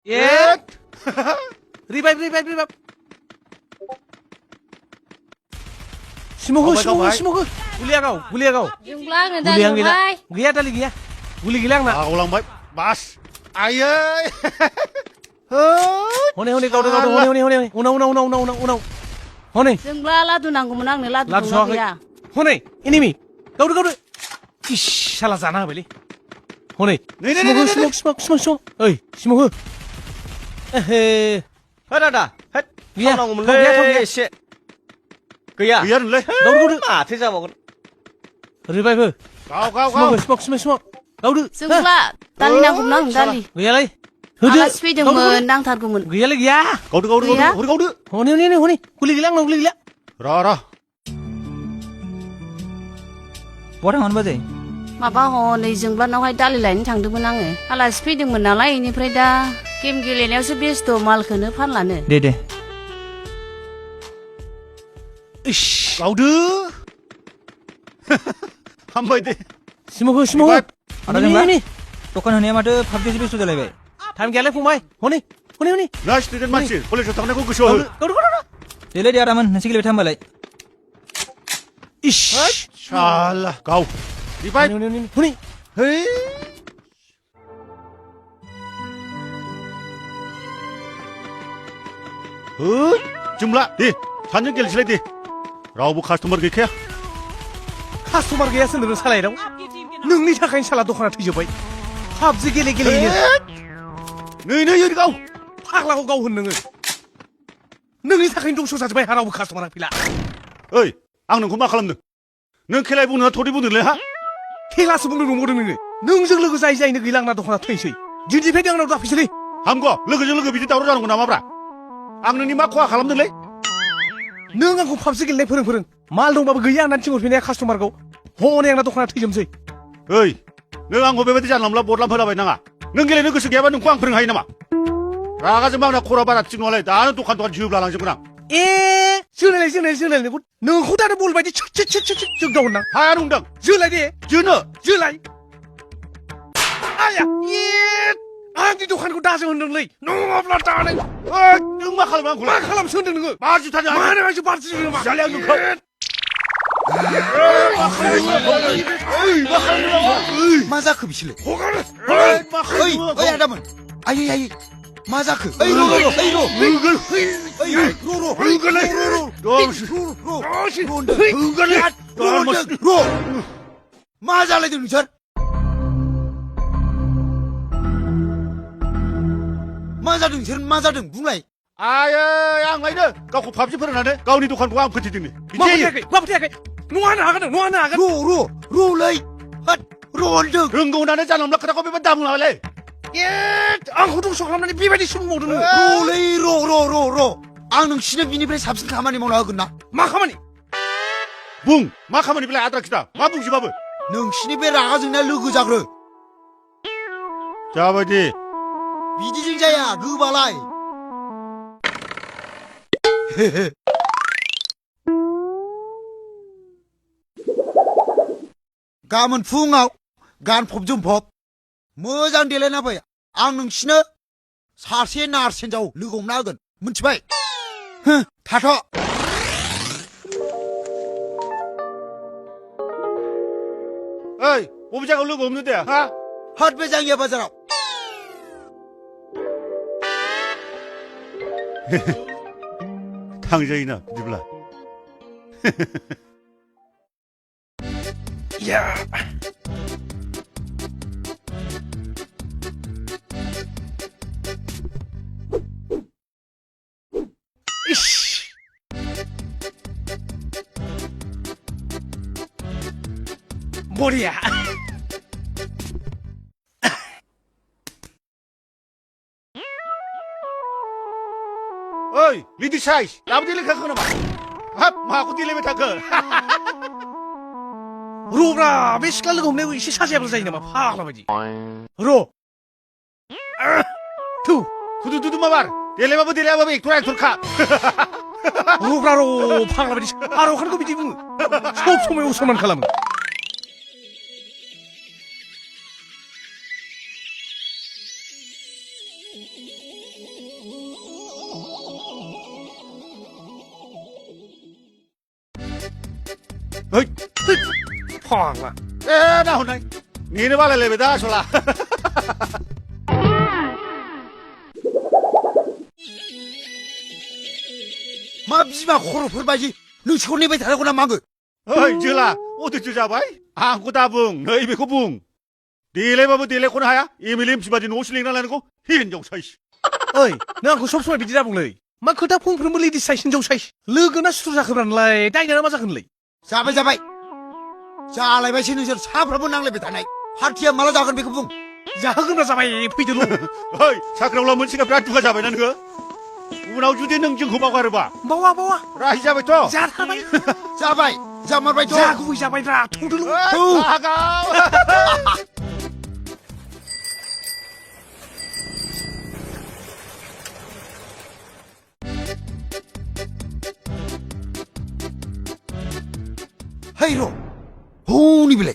예. 리바이브. Smoke. Gulia kau. Jumlah người ta Gulia nhiều gila. hai. Gila tali gila. Guli gilang na. Aku ulang baik. Bas. Ayah. Hone kau. Una. Hone. Jumlah lah tu nanggu menang nih lah tu Latu menang soal. ya. Hone. Ini mi. Kau. Ish, salah sana beli. Hone. Smoke. Oi, smoke. 하다다. 헷. Gila. 나오면 Kau 래. gila. 씨. 그야. Biar le. Kau. 마 태자 먹은. Revive. Kau. Smoke. Kau. Jumlah tali nanggu menang tali. Gila lagi. Alas speed yang menang tar kumun. Gila lagi ya. Kau. Iya. Hone. Guli gilang. Rara. Orang on bazai. Maba ho नै jumlah नाव हाय दालि लायनो थांदोंमोन आङो आलासि फैदोंमोन नालाय इनिफ्राय दा गेम गेलेनायावसो बेस्थ मालखौनो फानलानो Dede. Ish. Kau de. Hambai de. Smoke. Ada yang Ini. Tokan hanya mata PUBG sih sudah lewat. Time gila fumai. Hone. Nas tidak masih. Boleh saya tanya kau kesal. Kau. Dede dia raman nasi kile betam balai. Ish. Salah. Kau. Di baik. Hone. Hei. Jumlah. Di. Sanjung gel silai di. Rawu customer gaya. Customer gaya sendiri salah dong. Nungni थाखायनो साला दखाना थैजोबबाय. PUBG गेलेनो. Nei yuri kau. फाग्लाखौ गाव होन नोङो. नोंनि थाखायनो दंस' जाजोबबाय रावबो कास्टमारा फैला. Oi. Ang nunggu मा खालामदों? Nung खेलाय बुंनो थरि बुंनो ले ha? खेलासो बुंनो नंबावदों नोङो. नोंजों लोगो जायैनो गैला आंना दखाना थैसै. दिनैनिफ्राय आंनाव दाफैसैलै. Hamgo. Logo bidik daur jangan guna mabra. Ang nungni मा खहा खालामदों ले? नों आंखौ PUBG गेलेनाय फोरों. माल दंबाबो गैया होननानै थिनहरफिननाया कास्टमारखौ. हनै आंना दखाना थैजोबसै. Oi. Nung anggo bebaiti jangan lamla bodlam होलाबाय नाङा. Nung गेलेनो गोसो गैयाबा नोंखौ आं फोरोंनो हायो नामा? रागाजों आंना खरा बारा थिग नङालै. दानो दखान जोब्ला लांजोबगोन आं. जोलाय नोंखौ दानो बल बायदि जोगदाव होनदां. हाया नंदों. जोलाय दे. जोलाय. आया आंनि दखानखौ दाजों होनदोंलै. नङाब्ला दानो. नों मा खालामो आंखौलाय? मा खालामसो होनदों नोङो? बाजि थानो मानो आंसो बारजि नामा? जालाय आं नोंखौ. मा जाखो बिसोरलाय? मा खालामो? ओइ आदामोन आयै मा जाखो? ओइ र' मा जालायदों नोंसोर? मा जादों नोंसोर? मा जादों बुंलाय? आयै आंलायनो गावखौ पाबजि फोरोंनानै गावनि दखानखौ आं फोथैदोंनो. मा फोथायाखै? नङा होनो हागोन. र'लै होद र' होनदों. रोंगौ होननानै जानला मोनला खोथाखौ बेबायदि दामुङालै. आंखौ दंस' खालामनानै बेबायदि सोंबावदों नोङो. र'लै र' आं नोंसिनो बिनिफ्राय साबसिन खामानि मावना होगोन ना? मा खामानि? बुं मा खामानि बेलाय आद्रा खिथा मा बुंजोबाबो नोंसिनि बे रागा जोंनाया लोगो जाग्रो. जाबायदि बिदिजों जाया गोबालाय. गाबोन फुङाव गानफब जोमफब मोजां देलायना फै. आं नोंसिनो सासे नार्स हिनजाव लोगो हमना होगोन मिथिबाय? थाथ'. ओइ बबे जायगायाव लोगो हमनो दे हा? हाट बे जांगिया बाजाराव. थांजायोना बिदिब्ला. बरिया. ओइ लिडिस साइज दाबो देलायखाखो नामा? हाब माखौ देलायबाय थाखो? र'ब्रा बे सिख्ला लोगो हमनायाव एसे साजायाब्ला जायो नामा? फाग्ला बायदि. र'. थुदु माबार देलायबाबो देलायाबाबो एक्टरखा. र'ब्रा फाग्ला बायदि आरो अखानखौ बिदि बुङो. सब समाय असमान खालामो. เฮ้ย พองว่ะ เอ๊ะน่าหุ่นไหนนี่นึกว่าอะไรเลยไปได้ชัวร์ละ 마 비마 코로풀 바지 너 시골에 왜 다르구나 망그 เฮ้ยจือละโอ้ติดจือจ้าไปอ่างกูตาบุงเนยไปกูบุงดีเลยบ้าบุดีเลยคนหายอ่ะอีมิลิมสิบาจิโนชิลิงนั่นแหละกูหินจงใช่ เอ้ยนางกูชอบสวยบิดาบุงเลยมันคือถ้าพุ่งพรหมลีดิไซน์จงใช่ลือกันนะสุดจะขึ้นเลยได้เงินมาจะขึ้นเลย 자바이 자바이 자라이 바시는 저 사브라분 낭레 베타나이 하티야 말아 작은 비크붕 อย่าขึ้นมาจะไปพี่จะรู้ เฮ้ยชักเราละมันสิกับรัฐจุกจ้าไปนั่นเหรอกูเอาจุดนึงจึงเขาบอกว่าหรือเปล่า บ้าบ้า ราฮิจ้าไปต่อ จะทำไม 자바이 자마바이 จะ 자 กูจะไปด่าทุ่งทุลุ เฮ้ยอาเกา 헤이로 호니 빌레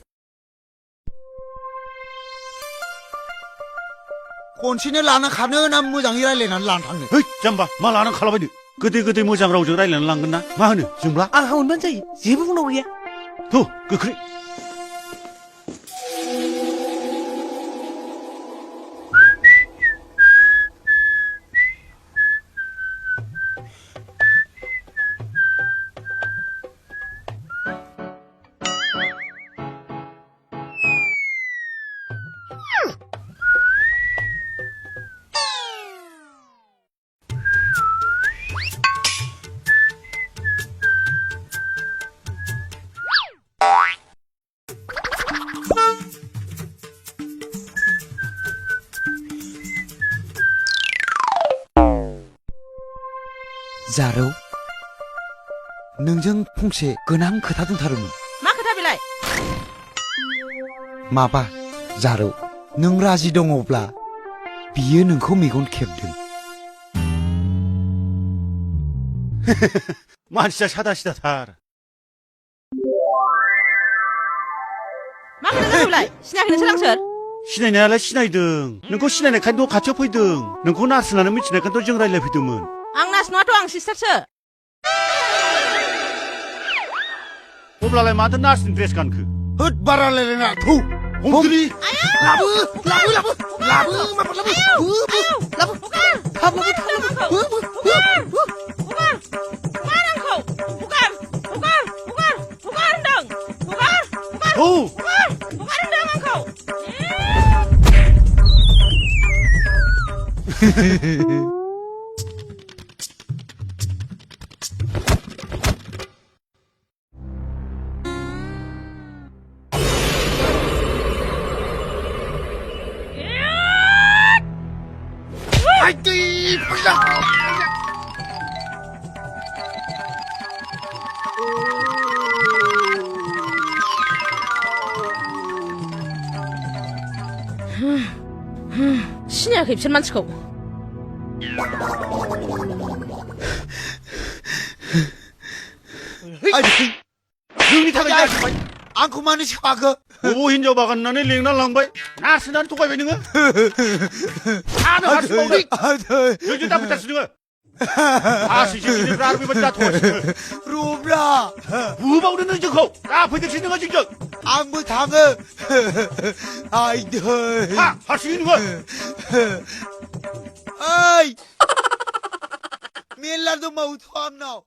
꼰치네 라나 가는 남 무장이랄래 난 란탕네 เฮ้ยจำปะมาลานังคาราไปดิก็ดีก็ดีมือจังเราจะได้เรื่องลังกันนะมาเนี่ยจึงปะ อ่ะหุ่นมันใจเจ็บพวกเราเนี่ย ทุก็คือ 자로 능정 풍세 근황 그다든 다름은 मा खोथा बेलाय 마바 자로 능 라지 दङब्ला बियो नोंखौ मेगन खेबदों 만시자 사다시다 달 मा खोथा बेलाय सिनायाखै नोंसोर आंसोर 시내냐래 시나이등 너고 시내네 칸도 같이 보이등 너고 나스나는 미치네 칸도 정 라일래 피드문 आं नार्स नङाथ' आं सिस्टारसो 어블라래 마트 나스 드레스 간그 헛 바랄레나 푸 홈들이 라브 라브 라브 라브 마블 라브 라브 라브 Bukan angkau Bukan rendang 오 Bukan rendang angkau 아이띠 박사 सिनायाखै बिसोर मानसिखौ 아이띠 능이 타가 앙코마니 시바그 오 힌저 바간나네 링날 랑바이 나스난 토가이 베능어 아는 하스 먹네 요즘 다 붙었으니 아시 지금 라르비 버다 토시 루브라 우바 우리는 저거 앞에 지는 거 직접 앙부 당어 아이들 할수 있는 거 아이 밀라도 마우토 암나오